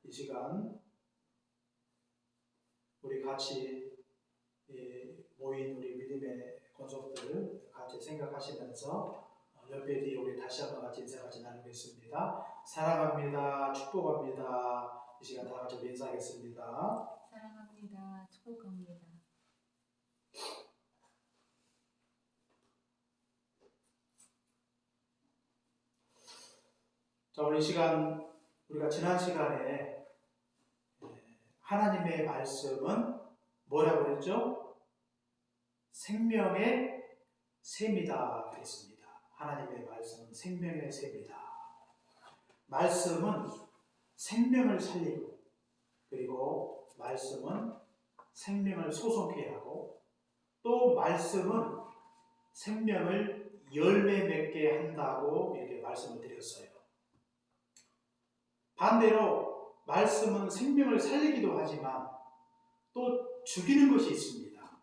이 시간 우리 같이 모인 우리 믿음의 권속들 같이 생각하시면서 옆에 뒤에 우리 다시 한번 같이 인사 같이 나누겠습니다. 사랑합니다. 축복합니다. 이 시간 다 같이 인사하겠습니다. 사랑합니다. 축복합니다. 자, 오늘 이 시간 우리가 지난 시간에 하나님의 말씀은 뭐라고 그랬죠? 생명의 샘이다 그랬습니다. 하나님의 말씀은 생명의 샘이다. 말씀은 생명을 살리고, 그리고 말씀은 생명을 소송케 하고, 또 말씀은 생명을 열매 맺게 한다고 이렇게 말씀을 드렸어요. 반대로 말씀은 생명을 살리기도 하지만 또 죽이는 것이 있습니다.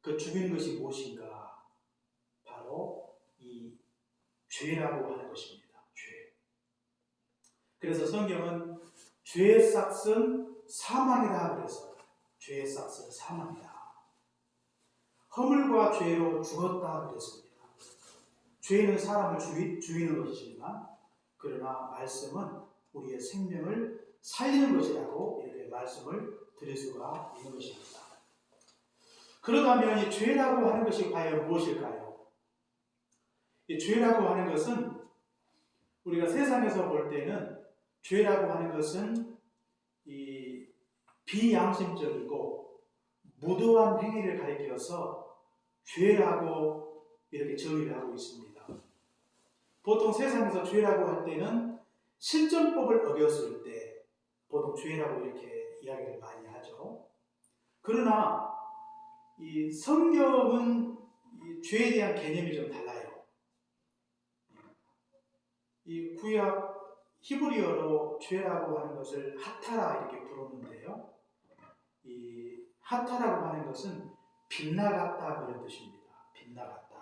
그 죽이는 것이 무엇인가? 바로 이 죄라고 하는 것입니다. 죄. 그래서 성경은 죄의 삭은 사망이다 그래서 죄의 삭은 사망이다. 허물과 죄로 죽었다 그랬습니다. 죄는 사람을 죽이는 것이지만 그러나 말씀은 우리의 생명을 살리는 것이라고 이렇게 말씀을 드릴 수가 있는 것입니다. 그렇다면 이 죄라고 하는 것이 과연 무엇일까요? 이 죄라고 하는 것은 우리가 세상에서 볼 때는 죄라고 하는 것은 이 비양심적이고 무도한 행위를 가리켜서 죄라고 이렇게 정의를 하고 있습니다. 보통 세상에서 죄라고 할 때는 실정법을 어겼을 때 보통 죄라고 이렇게 이야기를 많이 하죠. 그러나 이 성경은 이 죄에 대한 개념이 좀 달라요. 이 구약 히브리어로 죄라고 하는 것을 하타라 이렇게 부르는데요. 이 하타라고 하는 것은 빗나갔다 그런 뜻입니다. 빗나갔다.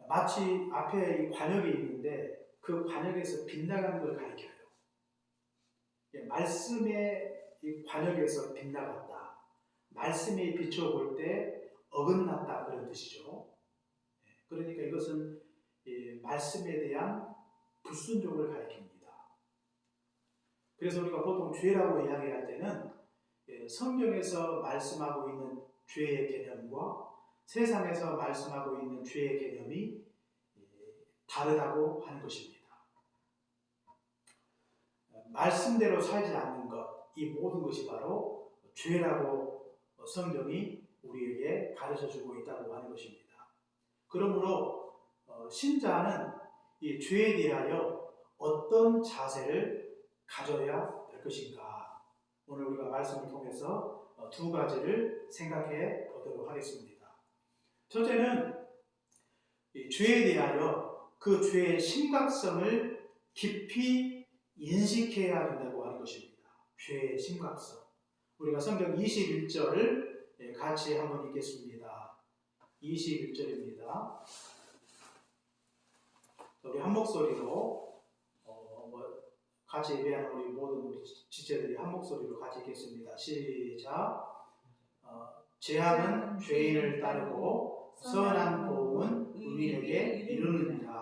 마치 앞에 이 관역이 있는데 그 관역에서 빗나가는 걸 가리켜요. 말씀의 이 관역에서 빗나갔다. 말씀에 비춰볼 때 어긋났다 그런 뜻이죠. 그러니까 이것은 말씀에 대한 불순종을 가리킵니다. 그래서 우리가 보통 죄라고 이야기할 때는 성경에서 말씀하고 있는 죄의 개념과 세상에서 말씀하고 있는 죄의 개념이 다르다고 하는 것입니다. 말씀대로 살지 않는 것, 이 모든 것이 바로 죄라고 성경이 우리에게 가르쳐주고 있다고 하는 것입니다. 그러므로 신자는 이 죄에 대하여 어떤 자세를 가져야 될 것인가? 오늘 우리가 말씀을 통해서 두 가지를 생각해 보도록 하겠습니다. 첫째는 이 죄에 대하여 그 죄의 심각성을 깊이 인식해야 된다고 하는 것입니다. 죄의 심각성. 우리가 성경 21절을 같이 한번 읽겠습니다. 21절입니다. 우리 한 목소리로 같이 예배하는 우리 모든 우리 지체들이 한 목소리로 같이 읽겠습니다. 시작. 죄악은 죄인을 따르고 선한 복음은 의인에게 이르느니라.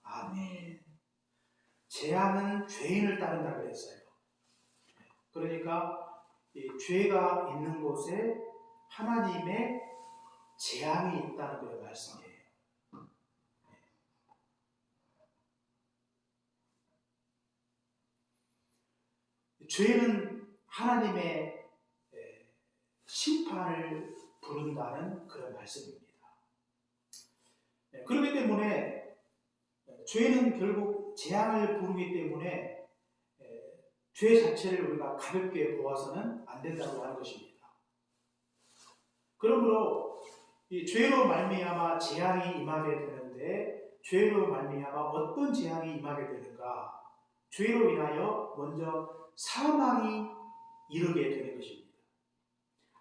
아멘. 재앙은 죄인을 따른다 그랬어요. 그러니까 이 죄가 있는 곳에 하나님의 재앙이 있다는 그런 말씀이에요. 죄는 하나님의 심판을 부른다는 그런 말씀입니다. 그렇기 때문에 죄는 결국 재앙을 부르기 때문에 죄 자체를 우리가 가볍게 보아서는 안 된다고 하는 것입니다. 그러므로 이 죄로 말미암아 재앙이 임하게 되는데 죄로 말미암아 어떤 재앙이 임하게 되는가? 죄로 인하여 먼저 사망이 이르게 되는 것입니다.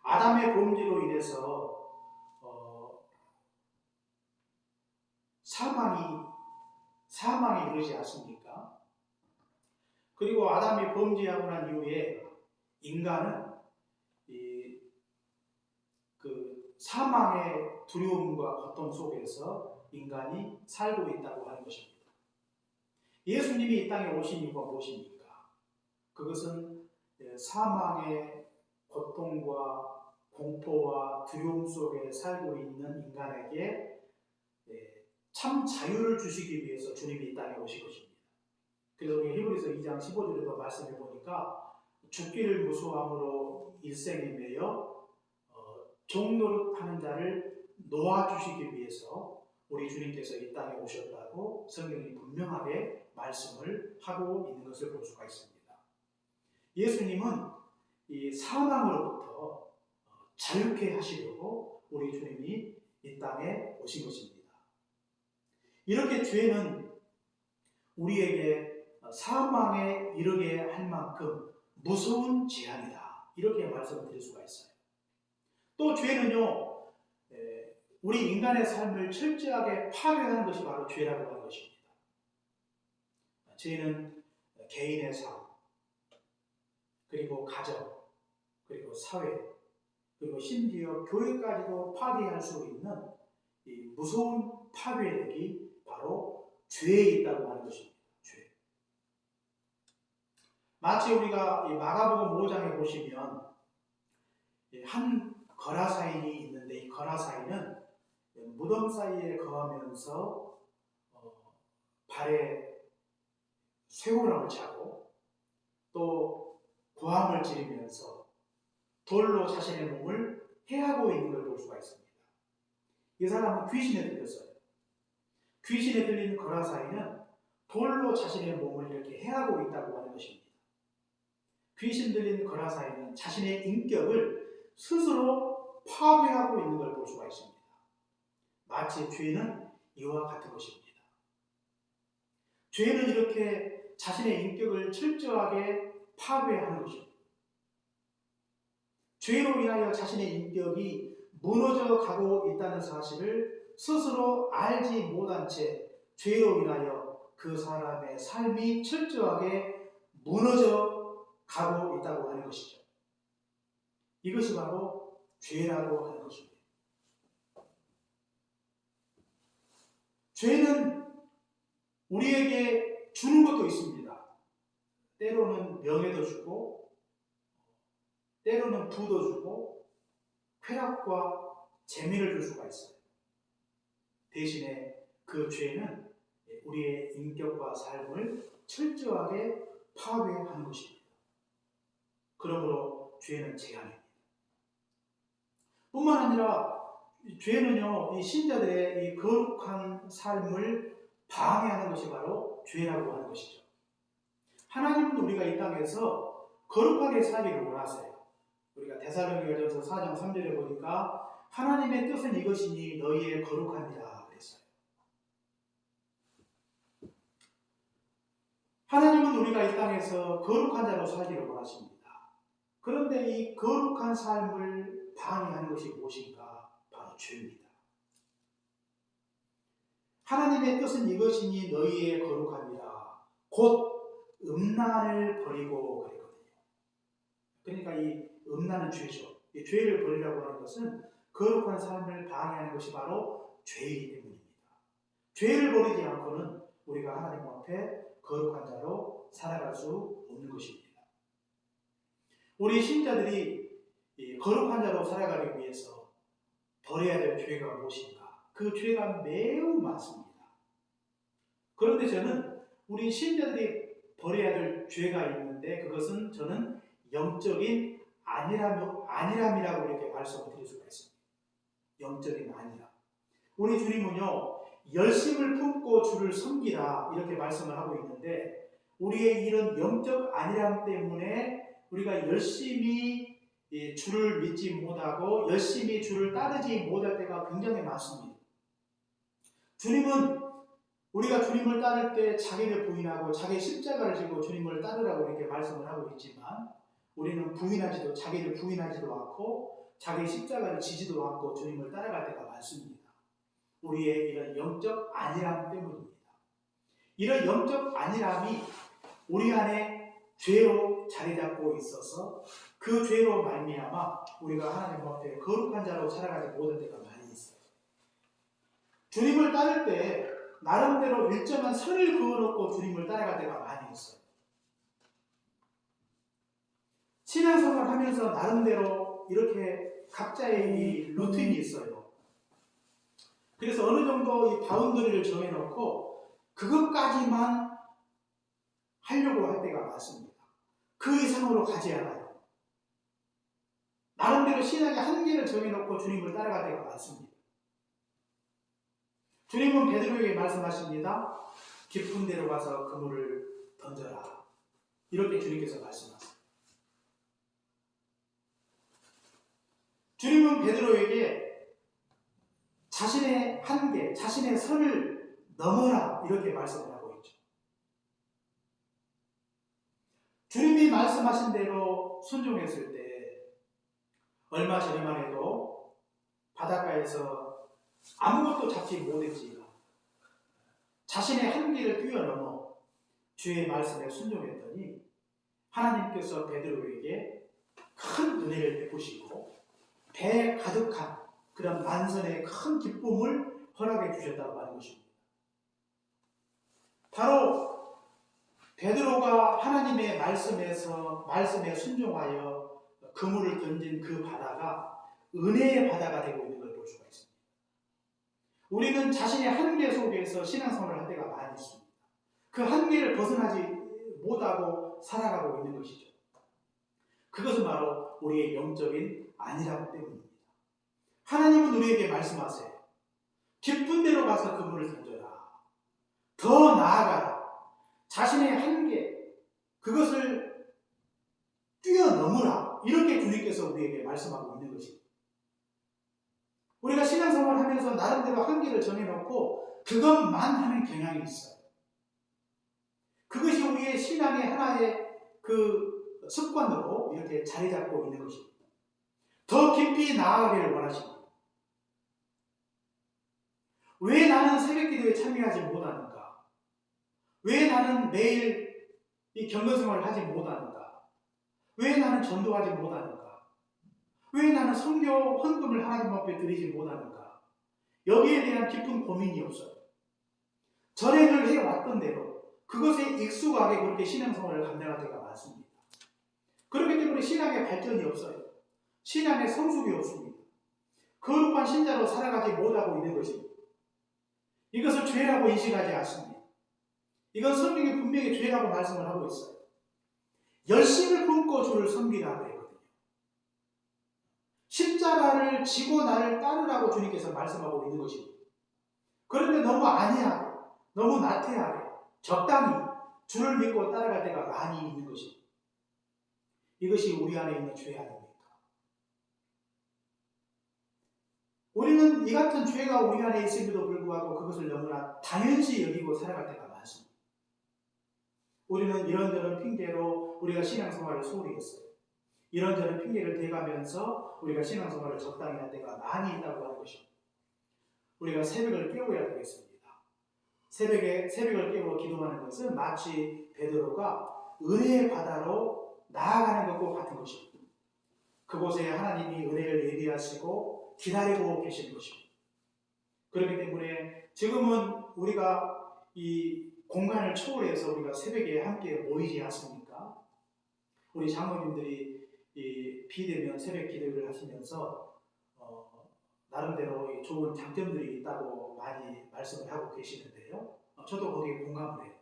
아담의 범죄로 인해서 사망이 이르지 않습니까? 그리고 아담이 범죄하고 난 이후에 인간은 그 사망의 두려움과 고통 속에서 인간이 살고 있다고 하는 것입니다. 예수님이 이 땅에 오신 이유가 무엇입니까? 그것은 사망의 고통과 공포와 두려움 속에 살고 있는 인간에게 참 자유를 주시기 위해서 주님이 이 땅에 오신 것입니다. 그래서 우리 히브리서 2장 15절에도 말씀해 보니까 죽기를 무수함으로 일생에 매여 종노릇하는 자를 놓아주시기 위해서 우리 주님께서 이 땅에 오셨다고 성경이 분명하게 말씀을 하고 있는 것을 볼 수가 있습니다. 예수님은 이 사망으로부터 자유케 하시려고 우리 주님이 이 땅에 오신 것입니다. 이렇게 죄는 우리에게 사망에 이르게 할 만큼 무서운 재앙이다. 이렇게 말씀을 드릴 수가 있어요. 또 죄는요, 우리 인간의 삶을 철저하게 파괴하는 것이 바로 죄라고 하는 것입니다. 죄는 개인의 삶, 그리고 가정, 그리고 사회, 그리고 심지어 교회까지도 파괴할 수 있는 이 무서운 파괴력이 바로 죄에 있다고 하는 것입니다. 죄. 마치 우리가 이 마가복음 5장에 보시면 한 거라사인이 있는데 이 거라사인은 무덤 사이에 거하면서 발에 쇠고랑을 차고 또 고함을 지르면서 돌로 자신의 몸을 해하고 있는 걸 볼 수가 있습니다. 이 사람은 귀신에 들렸어요. 귀신에 들린 거라사인은 돌로 자신의 몸을 이렇게 해하고 있다고 하는 것입니다. 귀신 들린 거라사인은 자신의 인격을 스스로 파괴하고 있는 걸 볼 수가 있습니다. 마치 죄는 이와 같은 것입니다. 죄는 이렇게 자신의 인격을 철저하게 파괴하는 것입니다. 죄로 인하여 자신의 인격이 무너져 가고 있다는 사실을 스스로 알지 못한 채 죄로 인하여 그 사람의 삶이 철저하게 무너져 가고 있다고 하는 것이죠. 이것이 바로 죄라고 하는 것입니다. 죄는 우리에게 주는 것도 있습니다. 때로는 명예도 주고, 때로는 부도 주고, 쾌락과 재미를 줄 수가 있어요. 대신에 그 죄는 우리의 인격과 삶을 철저하게 파괴하는 것입니다. 그러므로 죄는 재앙입니다. 뿐만 아니라 죄는요, 이 신자들의 이 거룩한 삶을 방해하는 것이 바로 죄라고 하는 것이죠. 하나님은 우리가 이 땅에서 거룩하게 살기를 원하세요. 우리가 데살로니가전서 4장 3절에 보니까 하나님의 뜻은 이것이니 너희의 거룩함이라 그랬어요. 하나님은 우리가 이 땅에서 거룩한 자로 살기를 원하십니다. 그런데 이 거룩한 삶을 방해하는 것이 무엇인가? 바로 죄입니다. 하나님의 뜻은 이것이니 너희의 거룩함이라 곧 음란을 버리고 그랬거든요. 그러니까 이 음란은 죄죠. 이 죄를 버리라고 하는 것은 거룩한 삶을 방해하는 것이 바로 죄이기 때문입니다. 죄를 버리지 않고는 우리가 하나님 앞에 거룩한 자로 살아갈 수 없는 것입니다. 우리 신자들이 이 거룩한 자로 살아가기 위해서 버려야 될 죄가 무엇인가? 그 죄가 매우 많습니다. 그런데 저는 우리 신자들이 버려야 될 죄가 있는데 그것은 저는 영적인 안일함이라고 이렇게 말씀을 드릴 수가 있습니다. 영적인 안일함. 우리 주님은요, 열심을 품고 주를 섬기라 이렇게 말씀을 하고 있는데 우리의 이런 영적 안일함 때문에 우리가 열심히 주를 믿지 못하고 열심히 주를 따르지 못할 때가 굉장히 많습니다. 주님은 우리가 주님을 따를 때 자기를 부인하고 자기 십자가를 지고 주님을 따르라고 이렇게 말씀을 하고 있지만 우리는 자기를 부인하지도 않고 자기 십자가를 지지도 않고 주님을 따라갈 때가 많습니다. 우리의 이런 영적 안일함 때문입니다. 이런 영적 안일함이 우리 안에 죄로 자리 잡고 있어서 그 죄로 말미암아 우리가 하나님 앞에 거룩한 자로 살아가지 못할 때가 많이 있어요. 주님을 따를 때 나름대로 일정한 선을 그어놓고 주님을 따라갈 때가 많이 있어요. 신앙생활 하면서 나름대로 이렇게 각자의 이 루틴이 있어요. 그래서 어느 정도 이 바운더리를 정해놓고 그것까지만 하려고 할 때가 많습니다. 그 이상으로 가지 않아요. 나름대로 신앙의 한계를 정해놓고 주님을 따라갈 때가 많습니다. 주님은 베드로에게 말씀하십니다. 깊은 데로 가서 그물을 던져라. 이렇게 주님께서 말씀하세요. 주님은 베드로에게 자신의 한계, 자신의 선을 넘어라 이렇게 말씀을 하고 있죠. 주님이 말씀하신 대로 순종했을 때 얼마 전에만 해도 바닷가에서 아무것도 잡지 못했지만 자신의 한계를 뛰어넘어 주의 말씀에 순종했더니 하나님께서 베드로에게 큰 은혜를 베푸시고 배에 가득한 그런 만선의 큰 기쁨을 허락해 주셨다고 하는 것입니다. 바로 베드로가 하나님의 말씀에 순종하여 그물을 던진 그 바다가 은혜의 바다가 되고 있는 걸 볼 수가 있습니다. 우리는 자신의 한계 속에서 신앙생활을 할 때가 많이 있습니다. 그 한계를 벗어나지 못하고 살아가고 있는 것이죠. 그것은 바로 우리의 영적인 안일함 때문입니다. 하나님은 우리에게 말씀하세요. 깊은 데로 가서 그물을 던져라. 더 나아가라. 자신의 한계, 그것을 뛰어넘으라. 이렇게 주님께서 우리에게 말씀하고 있는 것입니다. 우리가 신앙생활을 하면서 나름대로 한계를 정해놓고 그것만 하는 경향이 있어요. 그것이 우리의 신앙의 하나의 그 습관으로 이렇게 자리 잡고 있는 것입니다. 더 깊이 나아가기를 원하십니다. 왜 나는 새벽 기도에 참여하지 못하는가? 왜 나는 매일 이 경건생활을 하지 못하는가? 왜 나는 전도하지 못하는가? 왜 나는 성교 헌금을 하나님 앞에 드리지 못하는가? 여기에 대한 깊은 고민이 없어요. 전에 늘 해왔던 대로 그것에 익숙하게 그렇게 신앙생활을 감당할 때가 많습니다. 그렇기 때문에 신앙의 발전이 없어요. 신앙의 성숙이 없습니다. 거룩한 신자로 살아가지 못하고 있는 것입니다. 이것을 죄라고 인식하지 않습니다. 이건 성경이 분명히 죄라고 말씀을 하고 있어요. 열심을 품고 주를 섬기라고 했거든요. 십자가를 지고 나를 따르라고 주님께서 말씀하고 있는 것입니다. 그런데 너무 안이하게, 너무 나태하게, 적당히 주를 믿고 따라갈 때가 많이 있는 것입니다. 이것이 우리 안에 있는 죄 아닙니까? 우리는 이 같은 죄가 우리 안에 있음에도 불구하고 그것을 너무나 당연시 여기고 살아갈 때가 많습니다. 우리는 이런저런 핑계로 우리가 신앙생활을 소홀히 했어요. 이런저런 핑계를 대가면서 우리가 신앙생활을 적당히 할 때가 많이 있다고 하는 것입니다. 우리가 새벽을 깨워야 되겠습니다. 새벽을 깨워 기도하는 것은 마치 베드로가 은혜의 바다로 나아가는 것과 같은 것입니다. 그곳에 하나님이 은혜를 예비하시고 기다리고 계시는 것입니다. 그렇기 때문에 지금은 우리가 이 공간을 초월해서 우리가 새벽에 함께 모이지 않습니까? 우리 장로님들이 이 비대면 새벽 기도를 하시면서 나름대로 좋은 장점들이 있다고 많이 말씀을 하고 계시는데요. 저도 거기에 공감을 해요.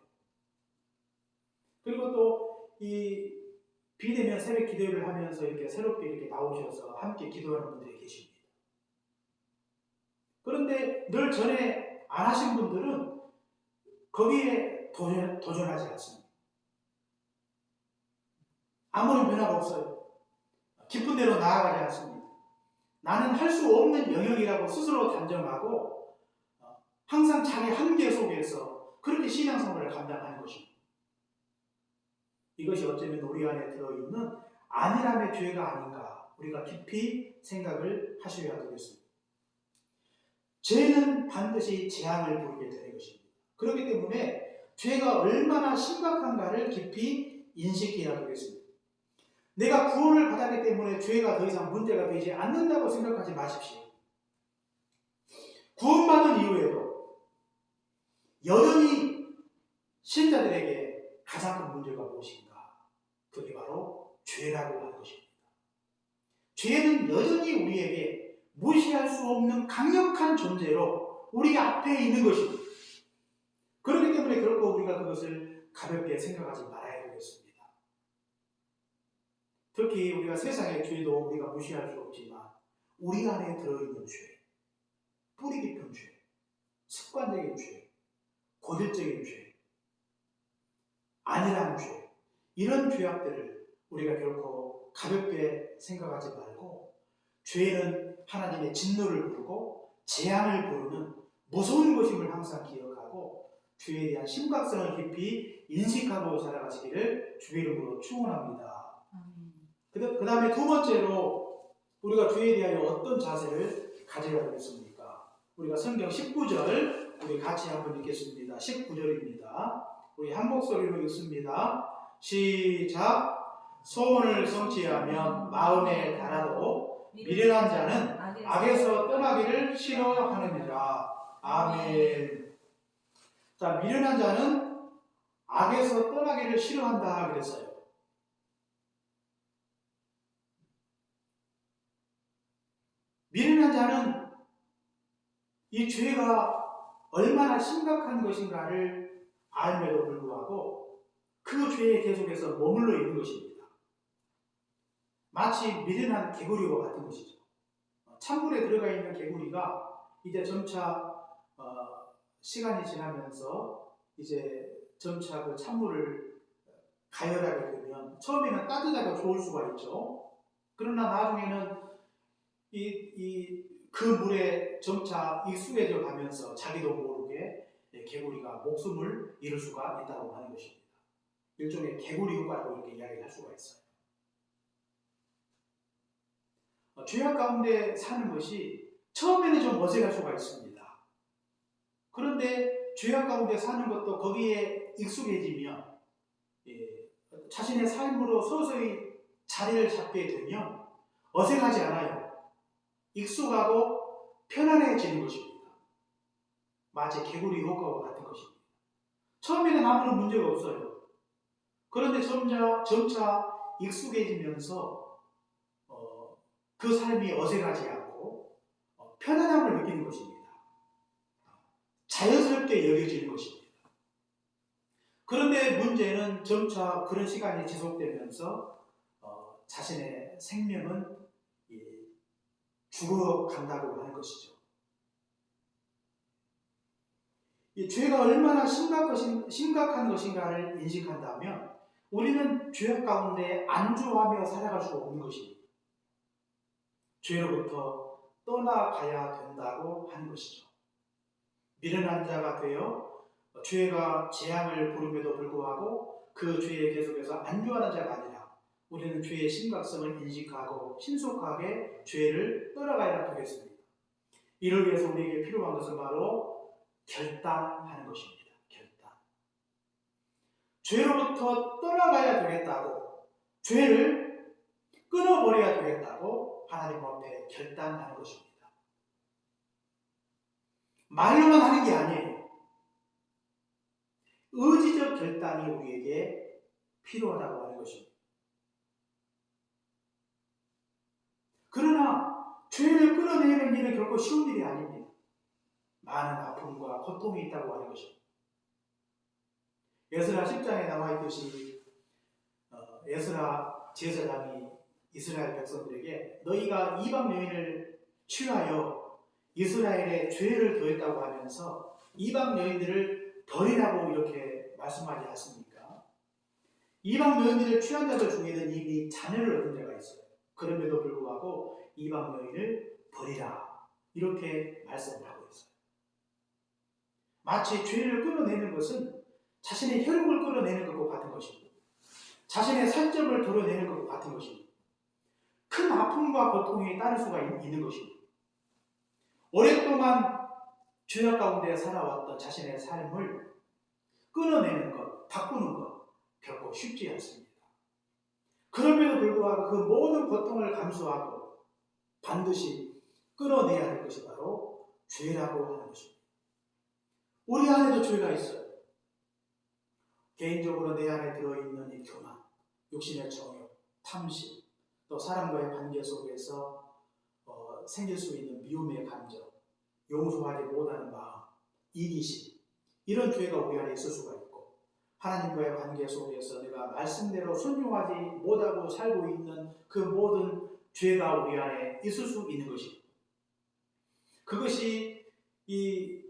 그리고 또 이 비대면 새벽 기도를 하면서 이렇게 새롭게 이렇게 나오셔서 함께 기도하는 분들이 계십니다. 그런데 늘 전에 안 하신 분들은 거기에 도전하지 않습니다. 아무런 변화가 없어요. 깊은 데로 나아가지 않습니다. 나는 할 수 없는 영역이라고 스스로 단정하고 항상 자기 한계 속에서 그렇게 신앙생활을 감당하는 것입니다. 이것이 어쩌면 우리 안에 들어있는 안일함의 죄가 아닌가 우리가 깊이 생각을 하셔야 되겠습니다. 죄는 반드시 재앙을 부르게 되는 것입니다. 그렇기 때문에 죄가 얼마나 심각한가를 깊이 인식해야 되겠습니다. 내가 구원을 받았기 때문에 죄가 더 이상 문제가 되지 않는다고 생각하지 마십시오. 구원받은 이후에도 여전히 신자들에게 가장 큰 문제가 무엇인가? 그게 바로 죄라고 하는 것입니다. 죄는 여전히 우리에게 무시할 수 없는 강력한 존재로 우리 앞에 있는 것입니다. 그렇기 때문에 결코 우리가 그것을 가볍게 생각하지 말아야 되겠습니다. 특히 우리가 세상의 죄도 우리가 무시할 수 없지만 우리 안에 들어있는 죄, 뿌리 깊은 죄, 습관적인 죄, 고질적인 죄, 안일한 죄, 이런 죄악들을 우리가 결코 가볍게 생각하지 말고 죄는 하나님의 진노를 부르고 재앙을 부르는 무서운 것임을 항상 기억하고 죄에 대한 심각성을 깊이 인식하고 살아가시기를 주의 이름으로 축원합니다. 그 다음에 두 번째로 우리가 죄에 대하여 어떤 자세를 가져야 되겠습니까? 우리가 성경 19절 우리 같이 한번 읽겠습니다. 19절입니다. 우리 한 목소리로 읽습니다. 시작. 소원을 성취하면 마음에 달아도 미련한 자는 악에서 떠나기를 싫어하느니라. 아멘. 자, 미련한 자는 악에서 떠나기를 싫어한다 그랬어요. 미련한 자는 이 죄가 얼마나 심각한 것인가를 알면도 불구하고 그 죄에 계속해서 머물러 있는 것입니다. 마치 미련한 개구리와 같은 것이죠. 찬물에 들어가 있는 개구리가 이제 점차 시간이 지나면서 이제 점차 그 찬물을 가열하게 되면 처음에는 따뜻하고 좋을 수가 있죠. 그러나 나중에는 그 물에 점차 익숙해져 가면서 자기도 모르게 개구리가 목숨을 잃을 수가 있다고 하는 것입니다. 일종의 개구리 효과라고 이렇게 이야기를 할 수가 있어요. 죄악 가운데 사는 것이 처음에는 좀 어색할 수가 있습니다. 그런데 죄악 가운데 사는 것도 거기에 익숙해지면 자신의 삶으로 서서히 자리를 잡게 되면 어색하지 않아요. 익숙하고 편안해지는 것입니다. 마치 개구리 효과와 같은 것입니다. 처음에는 아무런 문제가 없어요. 그런데 점차 익숙해지면서 그 삶이 어색하지 않고 편안함을 느끼는 것입니다. 자연스럽게 여겨지는 것입니다. 그런데 문제는 점차 그런 시간이 지속되면서 자신의 생명은 죽어간다고 하는 것이죠. 이 죄가 얼마나 심각한 것인가를 인식한다면 우리는 죄악 가운데 안주하며 살아갈 수 없는 것입니다. 죄로부터 떠나가야 된다고 하는 것이죠. 미련한 자가 되어 죄가 재앙을 부름에도 불구하고 그 죄에 계속해서 안주하는 자가 아니라 우리는 죄의 심각성을 인식하고 신속하게 죄를 떠나가야 되겠습니다. 이를 위해서 우리에게 필요한 것은 바로 결단하는 것입니다. 결단. 죄로부터 떠나가야 되겠다고, 죄를 끊어버려야 되겠다고 하나님 앞에 결단하는 것입니다. 말로만 하는 게 아니에요. 의지적 결단이 우리에게 필요하다고 하는 것입니다. 그러나 죄를 끊어내는 일은 결코 쉬운 일이 아닙니다. 많은 아픔과 고통이 있다고 하는 것입니다. 에스라 10장에 나와 있듯이 에스라 제사장이 이스라엘 백성들에게 너희가 이방 여인을 취하여 이스라엘의 죄를 더했다고 하면서 이방 여인들을 버리라고 이렇게 말씀하지 않습니까? 이방 여인들을 취한 자들 중에는 이미 자녀를 얻은 자가 있어요. 그럼에도 불구하고 이방 여인을 버리라 이렇게 말씀을 하고 있어요. 마치 죄를 끊어내는 것은 자신의 혈육을 끌어내는 것과 같은 것입니다. 자신의 살점을 도려내는 것과 같은 것입니다. 큰 아픔과 고통이 따를 수가 있는 것입니다. 오랫동안 죄악 가운데 살아왔던 자신의 삶을 끊어내는 것, 바꾸는 것 결코 쉽지 않습니다. 그럼에도 불구하고 그 모든 고통을 감수하고 반드시 끊어내야 할 것이 바로 죄라고 하는 것입니다. 우리 안에도 죄가 있어요. 개인적으로 내 안에 들어있는 이 교만, 욕심의 정욕, 탐심, 또 사람과의 관계 속에서 생길 수 있는 미움의 감정, 용서하지 못하는 마음, 이기심, 이런 죄가 우리 안에 있을 수가 있고, 하나님과의 관계 속에서 내가 말씀대로 순종하지 못하고 살고 있는 그 모든 죄가 우리 안에 있을 수 있는 것입니다. 그것이 이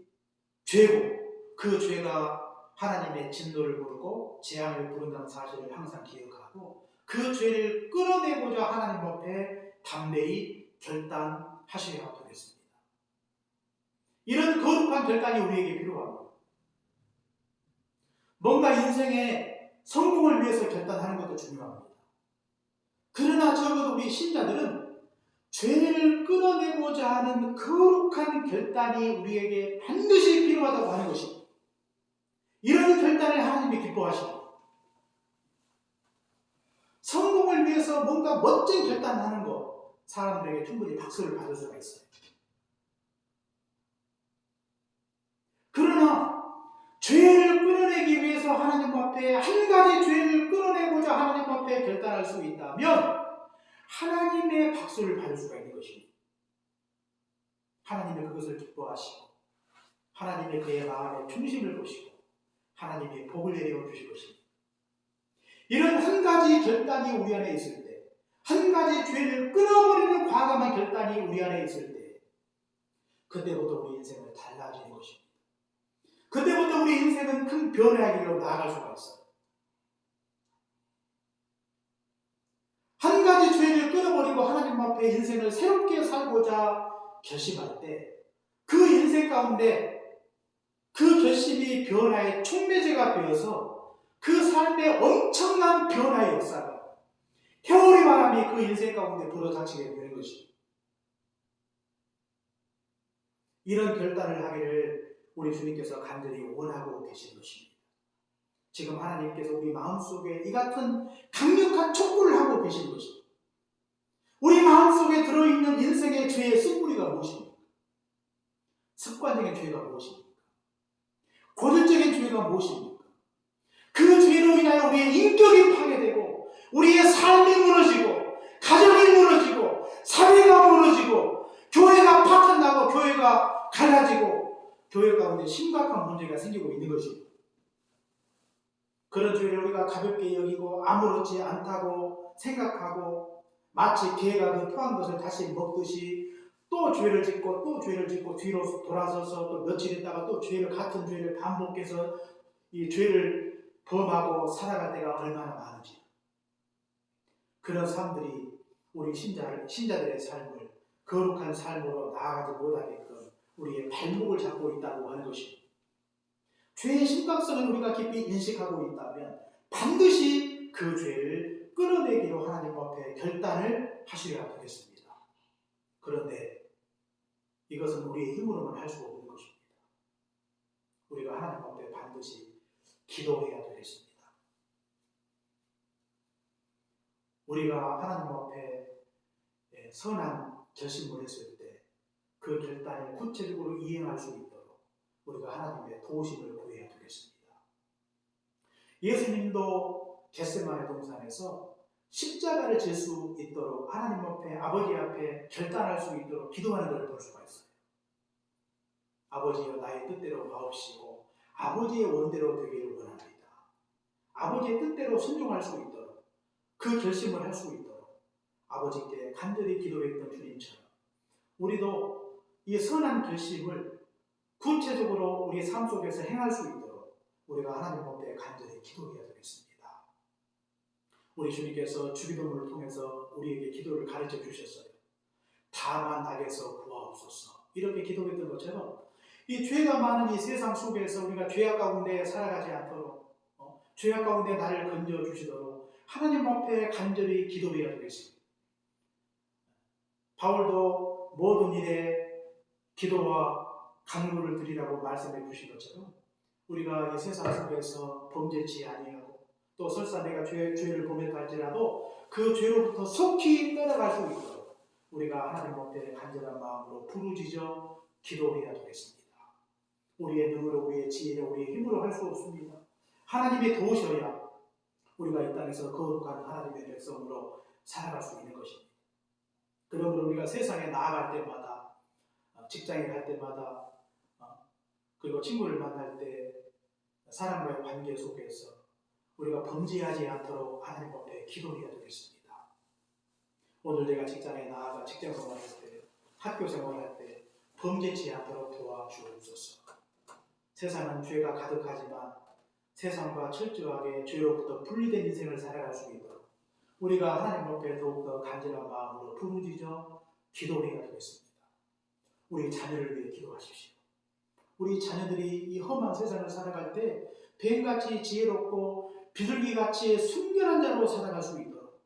죄고, 그 죄가 하나님의 진노를 부르고 재앙을 부른다는 사실을 항상 기억하고, 그 죄를 끌어내고자 하나님 앞에 담대히 결단하셔야 하겠습니다. 이런 거룩한 결단이 우리에게 필요합니다. 뭔가 인생의 성공을 위해서 결단하는 것도 중요합니다. 그러나 적어도 우리 신자들은 죄를 끌어내고자 하는 거룩한 결단이 우리에게 반드시 필요하다고 하는 것입니다. 이런 결단을 하나님이 기뻐하십니다. 성공을 위해서 뭔가 멋진 결단하는 것, 사람들에게 충분히 박수를 받을 수가 있어요. 그러나 죄를 끌어내기 위해서 하나님 앞에 한 가지 죄를 끌어내고자 하나님 앞에 결단할 수 있다면 하나님의 박수를 받을 수가 있는 것입니다. 하나님이 그것을 기뻐하시고 하나님의 그의 마음에 중심을 보시고 하나님이 복을 내려 주실 것입니다. 이런 한 가지 결단이 우리 안에 있을 때, 한 가지 죄를 끊어버리는 과감한 결단이 우리 안에 있을 때, 그때부터 우리 인생은 달라지는 것입니다. 그때부터 우리 인생은 큰 변화의 길로 나아갈 수가 있어요. 한 가지 죄를 끊어버리고 하나님 앞에 인생을 새롭게 살고자 결심할 때, 그 인생 가운데 그 결심이 변화의 촉매제가 되어서 그 삶에 엄청난 변화의 역사가, 회오리 바람이 그 인생 가운데 불어닥치게 되는 것입니다. 이런 결단을 하기를 우리 주님께서 간절히 원하고 계신 것입니다. 지금 하나님께서 우리 마음속에 이 같은 강력한 촉구를 하고 계신 것입니다. 우리 마음속에 들어있는 인생의 죄의 쓴뿌리가 무엇입니까? 습관적인 죄가 무엇입니까? 고질적인 죄가 무엇입니까? 그 죄로 인하여 우리의 인격이 파괴되고 우리의 삶이 무너지고 가정이 무너지고 사회가 무너지고 교회가 파탄나고 교회가 갈라지고 교회 가운데 심각한 문제가 생기고 있는 것입니다. 그런 죄를 우리가 가볍게 여기고 아무렇지 않다고 생각하고 마치 개가 그 토한 것을 다시 먹듯이 또 죄를 짓고 또 죄를 짓고 뒤로 돌아서서 또 며칠 있다가 또 같은 죄를 반복해서 이 죄를 범하고 살아갈 때가 얼마나 많은지, 그런 사람들이 우리 신자들의 삶을 거룩한 삶으로 나아가지 못하게끔 우리의 발목을 잡고 있다고 하는 것입니다. 죄의 심각성을 우리가 깊이 인식하고 있다면 반드시 그 죄를 끌어내기로 하나님 앞에 결단을 하시려야 되겠습니다. 그런데 이것은 우리의 힘으로는 할 수 없는 것입니다. 우리가 하나님 앞에 반드시 기도해야 되겠습니다. 우리가 하나님 앞에 선한 결심을 했을 때 그 결단을 구체적으로 이행할 수 있도록 우리가 하나님의 도우심을 구해야 되겠습니다. 예수님도 겟세마네 동산에서 십자가를 질 수 있도록 하나님 앞에, 아버지 앞에 결단할 수 있도록 기도하는 것을 볼 수가 있어요. 아버지여 나의 뜻대로 마옵시고 아버지의 원대로 되기를 원합니다. 아버지의 뜻대로 순종할 수 있도록 그 결심을 할 수 있도록 아버지께 간절히 기도했던 주님처럼 우리도 이 선한 결심을 구체적으로 우리 삶 속에서 행할 수 있도록 우리가 하나님 앞에 간절히 기도해야 되겠습니다. 우리 주님께서 주기도문을 통해서 우리에게 기도를 가르쳐 주셨어요. 다만 낙에서 구하옵소서, 이렇게 기도했던 것처럼 이 죄가 많은 이 세상 속에서 우리가 죄악 가운데 살아가지 않도록 죄악 가운데 나를 건져 주시도록 하나님 앞에 간절히 기도해야 되겠습니다. 바울도 모든 일에 기도와 간구를 드리라고 말씀해 주신 것처럼 우리가 이 세상 속에서 범죄치 아니하고 또 설사 내가 죄를 범했다 할지라도 그 죄로부터 속히 떠나갈 수 있도록 우리가 하나님 앞에 간절한 마음으로 부르짖어 기도해야 되겠습니다. 우리의 능으로, 우리의 지혜로, 우리의 힘으로 할 수 없습니다. 하나님이 도우셔야 우리가 이 땅에서 거룩한 하나님의 백성으로 살아갈 수 있는 것입니다. 그러므로 우리가 세상에 나아갈 때마다, 직장에 갈 때마다, 그리고 친구를 만날 때 사람과의 관계 속에서 우리가 범죄하지 않도록 하나님 앞에 기도해야 되겠습니다. 오늘 내가 직장에 나아가 직장 생활할 때, 학교 생활할 때 범죄치 않도록 도와주옵소서. 세상은 죄가 가득하지만 세상과 철저하게 죄로부터 분리된 인생을 살아갈 수 있도록 우리가 하나님 앞에 더욱더 간절한 마음으로 부르짖어 기도해야 되겠습니다. 우리 자녀를 위해 기도하십시오. 우리 자녀들이 이 험한 세상을 살아갈 때 뱀같이 지혜롭고 비둘기같이 순결한 자로 살아갈 수 있도록,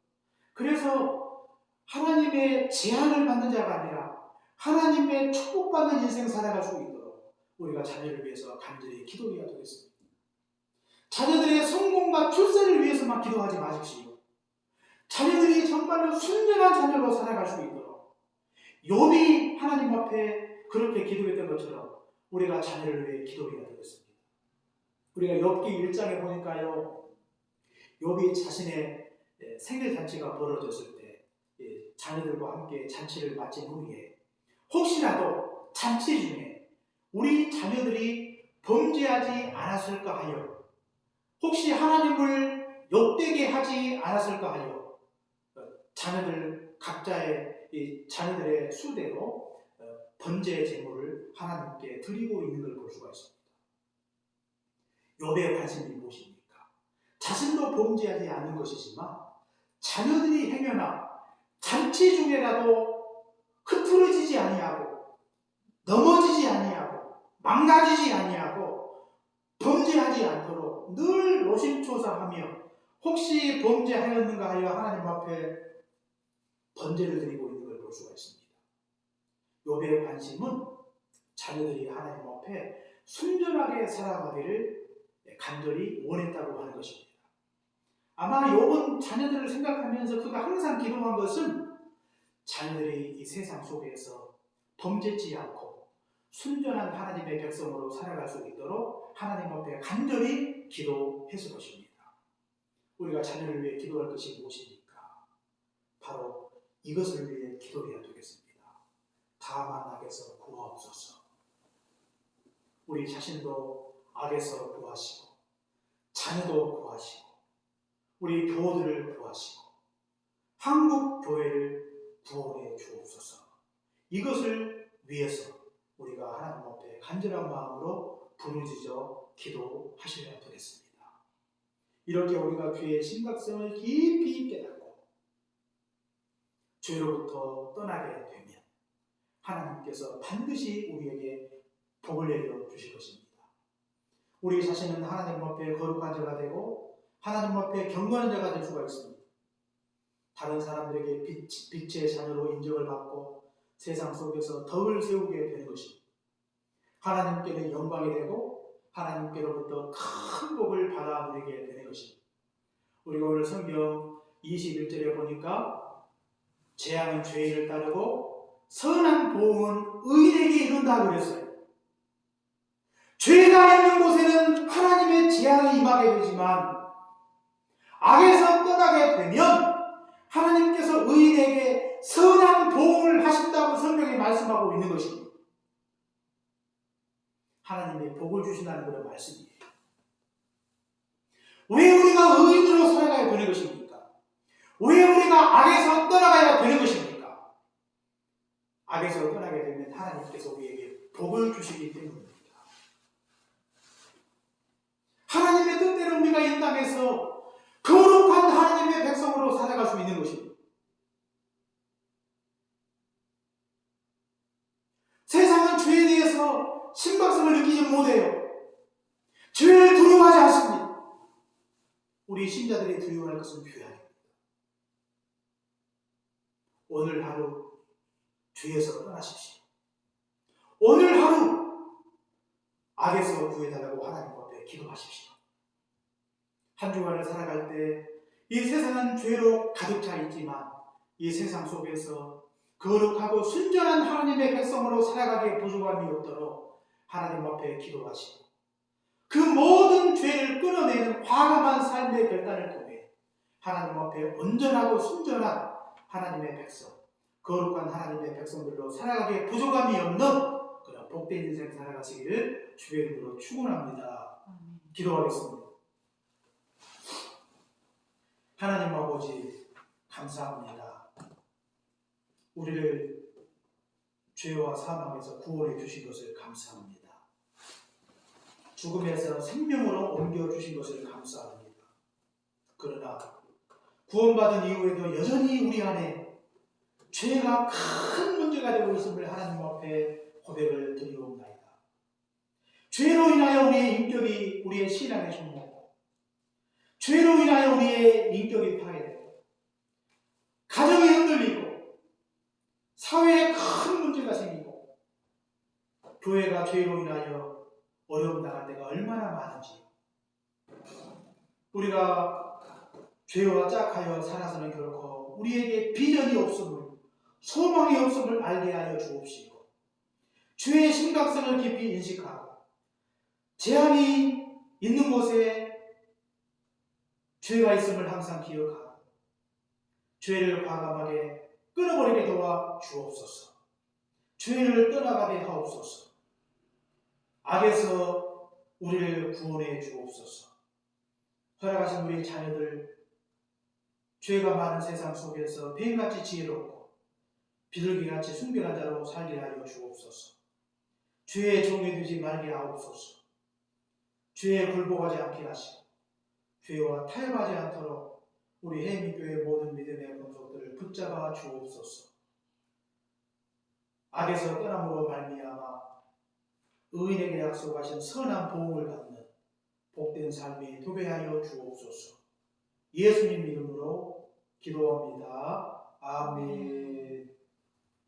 그래서 하나님의 제한을 받는 자가 아니라 하나님의 축복받는 인생 살아갈 수 있도록 우리가 자녀를 위해서 간절히 기도해야 되겠습니다. 자녀들의 성공과 출세를 위해서만 기도하지 마십시오. 자녀들이 정말로 순전한 자녀로 살아갈 수 있도록 욥이 하나님 앞에 그렇게 기도했던 것처럼 우리가 자녀를 위해 기도해야 되겠습니다. 우리가 욥기 1장에 보니까요, 욥이 자신의 생일잔치가 벌어졌을 때 자녀들과 함께 잔치를 마친 후에 혹시라도 잔치 중에 우리 자녀들이 범죄하지 않았을까 하여, 혹시 하나님을 욕되게 하지 않았을까 하여 자녀들 각자의 이 자녀들의 수대로 번제 제물을 하나님께 드리고 있는 걸 볼 수가 있습니다. 욥의 관심이 무엇입니까? 자신도 범죄하지 않는 것이지만 자녀들이 행여나 잔치 중에라도 흐트러지지 아니하고 넘어지지 아니하고 망가지지 아니하고 범죄하지 않도록 늘 노심초사하며 혹시 범죄하였는가 하여 하나님 앞에 번제를 드리고 있는 걸 볼 수가 있습니다. 욥의 관심은 자녀들이 하나님 앞에 순전하게 살아가기를 간절히 원했다고 하는 것입니다. 아마 욥은 자녀들을 생각하면서 그가 항상 기도한 것은 자녀들이 이 세상 속에서 범죄치 않고 순전한 하나님의 백성으로 살아갈 수 있도록 하나님 앞에 간절히 기도했을 것입니다. 우리가 자녀를 위해 기도할 것이 무엇입니까? 바로 이것을 위해 기도해야 되겠습니다. 다만 악에서 구하옵소서. 우리 자신도 악에서 구하시고 자녀도 구하시고 우리 교우들을 구하시고 한국 교회를 구원해 주옵소서. 이것을 위해서 우리가 하나님 앞에 간절한 마음으로 부르짖어 기도하셔야 되겠습니다. 이렇게 우리가 죄의 심각성을 깊이 깨닫고 죄로부터 떠나게 되면 하나님께서 반드시 우리에게 복을 내려 주실 것입니다. 우리 자신은 하나님 앞에 거룩한 자가 되고 하나님 앞에 경건한 자가 될 수가 있습니다. 다른 사람들에게 빛의 자녀로 인정을 받고 세상 속에서 덕을 세우게 되는 것입니다. 하나님께는 영광이 되고 하나님께로부터 큰 복을 받아 누리게 되는 것입니다. 우리가 오늘 성경 21절에 보니까 재앙은 죄인을 따르고 선한 보응은 의인에게 이른다 그랬어요. 죄가 있는 곳에는 하나님의 재앙이 임하게 되지만 악에서 떠나게 되면 하나님께서 의인에게 선한 보응을 하신다고 성경에 말씀하고 있는 것입니다. 하나님의 복을 주신다는 그런 말씀이에요. 왜 우리가 의인으로 살아가야 되는 것입니까? 왜 우리가 악에서 떠나가야 되는 것입니까? 악에서 떠나게 되면 하나님께서 우리에게 복을 주시기 때문입니다. 하나님의 뜻대로 우리가 이 땅에서 거룩한 하나님의 백성으로 살아갈 수 있는 것입니다. 세상은 죄에 대해서 심각성을 느끼지 못해요. 죄를 두려워하지 않습니다. 우리 신자들이 두려워할 것은 교양입니다. 오늘 하루 죄에서 떠나십시오. 오늘 하루 악에서 구해달라고 하나님 앞에 기도하십시오. 한 주간을 살아갈 때 이 세상은 죄로 가득 차 있지만 이 세상 속에서 거룩하고 순전한 하나님의 백성으로 살아가기에 부족함이 없도록 하나님 앞에 기도하시고 그 모든 죄를 끊어내는 과감한 삶의 결단을 통해 하나님 앞에 온전하고 순전한 하나님의 백성, 거룩한 하나님의 백성들로 살아가기에 부족함이 없는 그런 복된 인생 살아가시기를 주의 이름으로 축원합니다. 기도하겠습니다. 하나님 아버지 감사합니다. 우리를 죄와 사망에서 구원해 주신 것을 감사합니다. 죽음에서 생명으로 옮겨주신 것을 감사합니다. 그러나 구원받은 이후에도 여전히 우리 안에 죄가 큰 문제가 되고 있음을 하나님 앞에 고백을 드리옵나이다. 죄로 인하여 우리의 인격이 우리의 신앙에 손먹고 죄로 인하여 우리의 인격이 파괴되고 가정이 흔들리고 사회에 큰 문제가 생기고 교회가 죄로 인하여 어려움 당할 때가 얼마나 많은지 우리가 죄와 짝하여 살아서는 결코 우리에게 비전이 없음을 소망이 없음을 알게 하여 주옵시고 죄의 심각성을 깊이 인식하고 재앙이 있는 곳에 죄가 있음을 항상 기억하고 죄를 과감하게 끊어버리게 도와 주옵소서. 죄를 떠나가게 하옵소서. 악에서 우리를 구원해 주옵소서. 허락하신 우리 자녀들 죄가 많은 세상 속에서 뱀같이 지혜롭고 비둘기같이 순결한 자로 살게 하여 주옵소서. 죄에 종해되지 말게 하옵소서. 죄에 굴복하지 않게 하시고 죄와 타협하지 않도록 우리 해민교회 모든 믿음의 권속들을 붙잡아 주옵소서. 악에서 떠남으로 말미암아 의인에게 약속하신 선한 보응을 받는 복된 삶이 되게 하여 주옵소서. 예수님 이름으로 기도합니다. 아멘.